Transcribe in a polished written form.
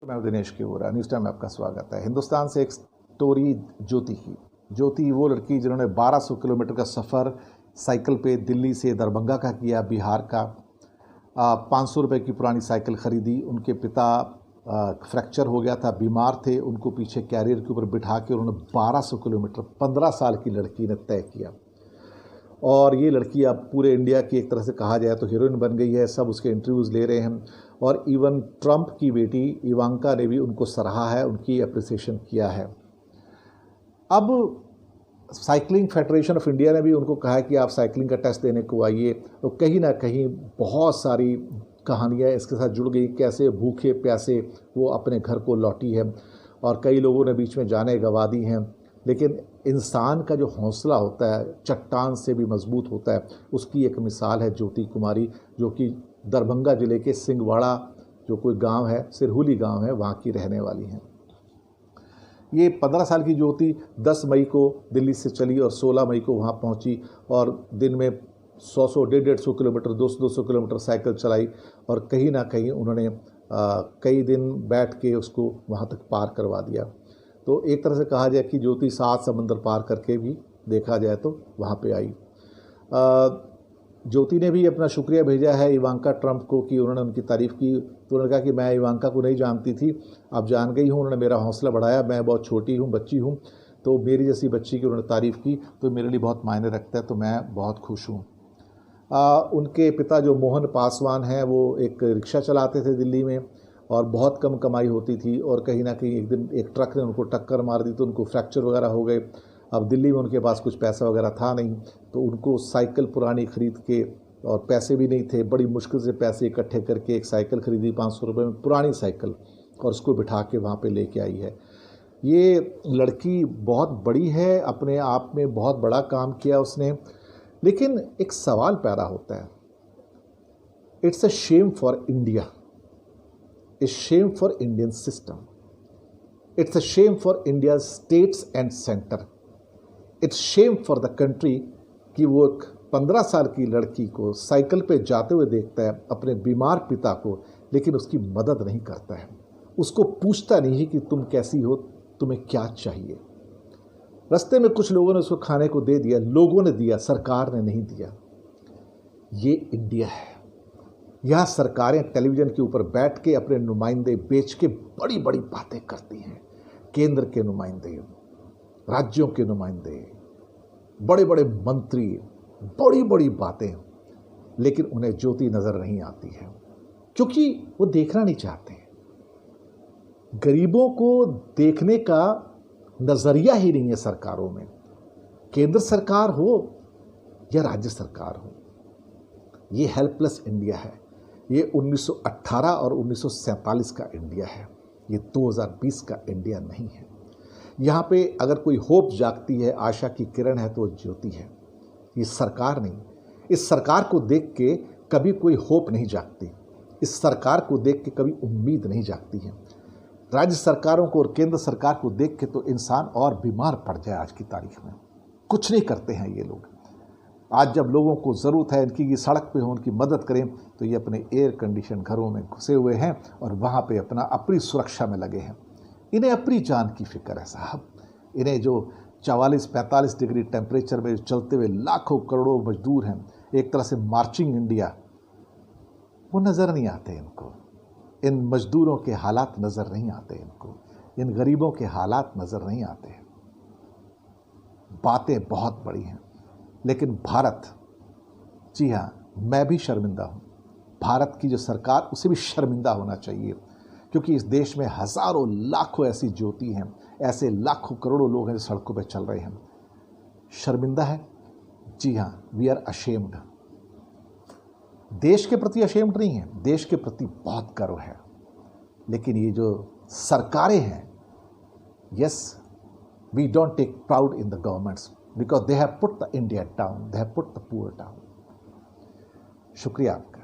मैं दिनेश के Vora news time में आपका स्वागत है। हिंदुस्तान से एक स्टोरी ज्योति की। ज्योति वो लड़की जिन्होंने 1200 किलोमीटर का सफ़र साइकिल पे दिल्ली से दरभंगा का किया, बिहार का। 500 रुपये की पुरानी साइकिल ख़रीदी। उनके पिता फ्रैक्चर हो गया था, बीमार थे, उनको पीछे कैरियर के ऊपर बिठा के उन्होंने 1200 किलोमीटर 15 साल की लड़की ने तय किया। और ये लड़की अब पूरे इंडिया की एक तरह से कहा जाए तो हीरोइन बन गई है। सब उसके इंटरव्यूज़ ले रहे हैं और इवन ट्रंप की बेटी इवांका ने भी उनको सराहा है, उनकी अप्रिसिएशन किया है। अब साइकिलिंग फेडरेशन ऑफ इंडिया ने भी उनको कहा है कि आप साइकिलिंग का टेस्ट देने को आइए। तो कहीं ना कहीं बहुत सारी कहानियाँ इसके साथ जुड़ गई, कैसे भूखे प्यासे वो अपने घर को लौटी है और कई लोगों ने बीच में जाने गंवा दी हैं। लेकिन इंसान का जो हौसला होता है चट्टान से भी मजबूत होता है, उसकी एक मिसाल है ज्योति कुमारी, जो कि दरभंगा ज़िले के सिंगवाड़ा जो कोई गांव है, सिरहुली गांव है, वहाँ की रहने वाली हैं। ये 15 साल की ज्योति 10 मई को दिल्ली से चली और 16 मई को वहाँ पहुँची और दिन में 100 150 किलोमीटर 200 किलोमीटर साइकिल चलाई और कहीं ना कहीं उन्होंने कई दिन बैठ के उसको वहाँ तक पार करवा दिया। तो एक तरह से कहा जाए कि ज्योति 7 समंदर पार करके भी देखा जाए तो वहाँ पे आई। ज्योति ने भी अपना शुक्रिया भेजा है इवांका ट्रंप को कि उन्होंने उनकी तारीफ़ की। तो उन्होंने कहा कि मैं इवांका को नहीं जानती थी, अब जान गई हूँ, उन्होंने मेरा हौसला बढ़ाया। मैं बहुत छोटी हूँ, बच्ची हूँ, तो मेरी जैसी बच्ची की उन्होंने तारीफ़ की तो मेरे लिए बहुत मायने रखता है, तो मैं बहुत खुश हूँ। उनके पिता जो मोहन पासवान हैं वो एक रिक्शा चलाते थे दिल्ली में और बहुत कम कमाई होती थी और कहीं ना कहीं एक दिन एक ट्रक ने उनको टक्कर मार दी तो उनको फ्रैक्चर वगैरह हो गए। अब दिल्ली में उनके पास कुछ पैसा वगैरह था नहीं, तो उनको साइकिल पुरानी ख़रीद के, और पैसे भी नहीं थे, बड़ी मुश्किल से पैसे इकट्ठे करके एक साइकिल ख़रीदी 500 रुपये में, पुरानी साइकिल, और उसको बिठा के वहाँ पे लेके आई है। ये लड़की बहुत बड़ी है, अपने आप में बहुत बड़ा काम किया उसने। लेकिन एक सवाल पैदा होता है, it's a shame for India, it's Shem for Indian system, it's a shame for India states and centre, it's Shem for the country कि वो एक 15 साल की लड़की को साइकिल पे जाते हुए देखता है, अपने बीमार पिता को, लेकिन उसकी मदद नहीं करता है, उसको पूछता नहीं है कि तुम कैसी हो, तुम्हें क्या चाहिए। रास्ते में कुछ लोगों ने उसको खाने को दे दिया, लोगों ने दिया, सरकार ने नहीं दिया। ये इंडिया है। यहाँ सरकारें टेलीविज़न के ऊपर बैठ के अपने नुमाइंदे बेच के बड़ी बड़ी बातें करती हैं। केंद्र के नुमाइंदे, राज्यों के नुमाइंदे, बड़े बड़े मंत्री, बड़ी बड़ी बातें, लेकिन उन्हें ज्योति नज़र नहीं आती है क्योंकि वो देखना नहीं चाहते। गरीबों को देखने का नज़रिया ही नहीं है सरकारों में, केंद्र सरकार हो या राज्य सरकार हो। ये हेल्पलेस इंडिया है। ये 1918 और 1947 का इंडिया है, ये 2020 का इंडिया नहीं है। यहाँ पे अगर कोई होप जागती है, आशा की किरण है, तो ज्योति है, ये सरकार नहीं। इस सरकार को देख के कभी कोई होप नहीं जागती, इस सरकार को देख के कभी उम्मीद नहीं जागती है। राज्य सरकारों को और केंद्र सरकार को देख के तो इंसान और बीमार पड़ जाए। आज की तारीख में कुछ नहीं करते हैं ये लोग। आज जब लोगों को ज़रूरत है इनकी सड़क पे हो, उनकी मदद करें, तो ये अपने एयर कंडीशन घरों में घुसे हुए हैं और वहाँ पे अपनी सुरक्षा में लगे हैं। इन्हें अपनी जान की फिक्र है साहब। इन्हें जो 44-45 डिग्री टेम्परेचर में चलते हुए लाखों करोड़ों मजदूर हैं, एक तरह से मार्चिंग इंडिया, वो नज़र नहीं आते इनको। इन मजदूरों के हालात नज़र नहीं आते इनको, इन गरीबों के हालात नज़र नहीं आते। बातें बहुत बड़ी हैं, लेकिन भारत, जी हाँ, मैं भी शर्मिंदा हूँ। भारत की जो सरकार, उसे भी शर्मिंदा होना चाहिए, क्योंकि इस देश में हज़ारों लाखों ऐसी ज्योति हैं, ऐसे लाखों करोड़ों लोग हैं जो सड़कों पर चल रहे हैं। शर्मिंदा है, जी हाँ, वी आर अशेम्ड। देश के प्रति अशेम्ड नहीं है, देश के प्रति बहुत गर्व है। लेकिन ये जो सरकारें हैं, yes, we don't take proud in the governments because they have put the India down, they have put the poor down. शुक्रिया आपका।